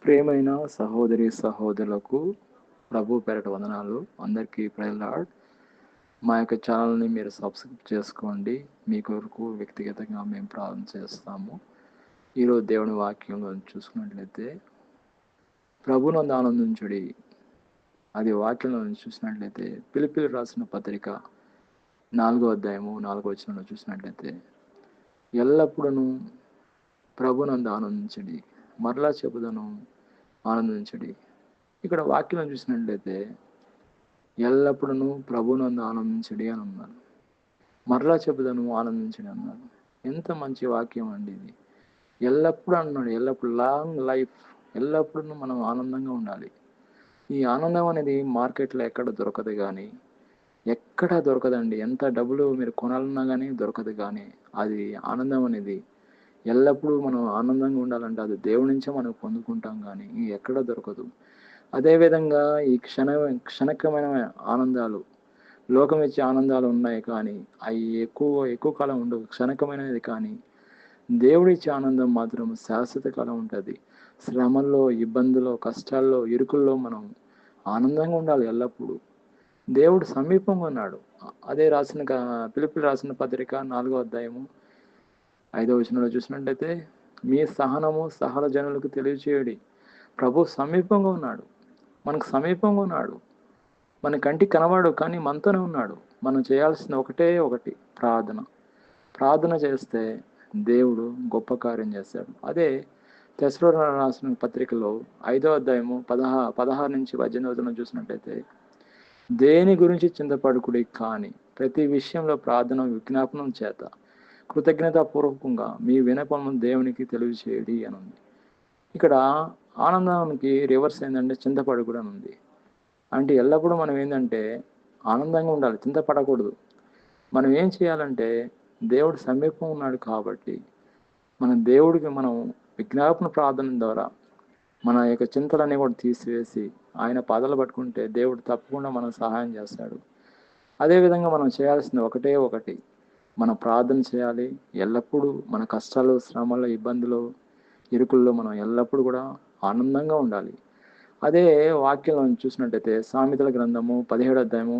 ప్రియమైన సహోదరి సహోదరులకు ప్రభు పేరట వందనాలు. అందరికీ ప్రైజ్ లార్డ్. మా యొక్క ఛానల్ని మీరు సబ్స్క్రైబ్ చేసుకోండి. మీ కొరకు వ్యక్తిగతంగా మేము ప్రార్థన చేస్తాము. ఈరోజు దేవుని వాక్యంలో చూసుకున్నట్లయితే ప్రభునందు ఆనందించుడి. అది వాక్యంలో చూసినట్లయితే పిలిపిలి రాసిన పత్రిక 4వ అధ్యాయము 4వ వచనంలో చూసినట్లయితే ఎల్లప్పుడూ ప్రభునందు ఆనందించడి, మరలా చెబుదను ఆనందించడి. ఇక్కడ వాక్యం చూసినట్లయితే ఎల్లప్పుడూ ప్రభునందు ఆనందించడి అని అన్నారు. మరలా చెబుదను ఆనందించడి అన్నారు. ఎంత మంచి వాక్యం అండి ఇది. ఎల్లప్పుడూ అన్నాడు, ఎల్లప్పుడు లాంగ్ లైఫ్, ఎల్లప్పుడూ మనం ఆనందంగా ఉండాలి. ఈ ఆనందం అనేది మార్కెట్లో ఎక్కడ దొరకదు, కానీ ఎక్కడ దొరకదండి. ఎంత డబ్బులు మీరు కొనాలన్నా కానీ దొరకదు. కానీ అది ఆనందం అనేది ఎల్లప్పుడూ మనం ఆనందంగా ఉండాలంటే అది దేవుడి నుంచే మనం పొందుకుంటాం, కానీ ఎక్కడ దొరకదు. అదేవిధంగా ఈ క్షణికమైన ఆనందాలు, లోకం ఇచ్చే ఆనందాలు ఉన్నాయి, కానీ అవి ఎక్కువ కాలం ఉండవు, క్షణికమైనది. కానీ దేవుడిచ్చే ఆనందం మాత్రం శాశ్వత కాలం ఉంటుంది. శ్రమల్లో, ఇబ్బందుల్లో, కష్టాల్లో, ఇరుకుల్లో మనం ఆనందంగా ఉండాలి ఎల్లప్పుడూ. దేవుడు సమీపంగా ఉన్నాడు. అదే పిలిపిలి రాసిన పత్రిక 4వ అధ్యాయము 5వ వచనంలో చూసినట్లయితే మీ సహనము సహల జనులకు తెలియచేయడి. ప్రభు సమీపంగా ఉన్నాడు, మనకు సమీపంగా ఉన్నాడు. మన కంటికి కనబడు, కానీ మనతోనే ఉన్నాడు. మనం చేయాల్సిన ఒకటి ప్రార్థన చేస్తే దేవుడు గొప్ప కార్యం చేస్తాడు. అదే తెస్సలోనికీయులకు రాసిన పత్రికలో 5వ అధ్యాయము 16 నుంచి 18 వచనం చూసినట్లయితే దేని గురించి చింతపడుకుడి, కానీ ప్రతి విషయంలో ప్రార్థన విజ్ఞాపనం చేత కృతజ్ఞతాపూర్వకంగా మీ విన్నపములను దేవునికి తెలియచేయడి అని ఉంది. ఇక్కడ ఆనందానికి రివర్స్ ఏంటంటే చింతపడకూడదు అని ఉంది. అంటే ఎల్లప్పుడూ మనం ఏంటంటే ఆనందంగా ఉండాలి, చింతపడకూడదు. మనం ఏం చేయాలంటే దేవుడు సమీపం ఉన్నాడు కాబట్టి దేవుడికి మనం విజ్ఞాపన ప్రార్థన ద్వారా మన యొక్క చింతలన్నీ కూడా తీసివేసి ఆయన పాదాలు పట్టుకుంటే దేవుడు తప్పకుండా మనం సహాయం చేస్తాడు. అదేవిధంగా మనం చేయాల్సిన ఒకటి, మనం ప్రార్థన చేయాలి. ఎల్లప్పుడూ మన కష్టాలు, శ్రమలు, ఇబ్బందులు, ఇరుకుల్లో మనం ఎల్లప్పుడూ కూడా ఆనందంగా ఉండాలి. అదే వాక్యం చూసినట్టయితే సామెతల గ్రంథము 17వ అధ్యాయము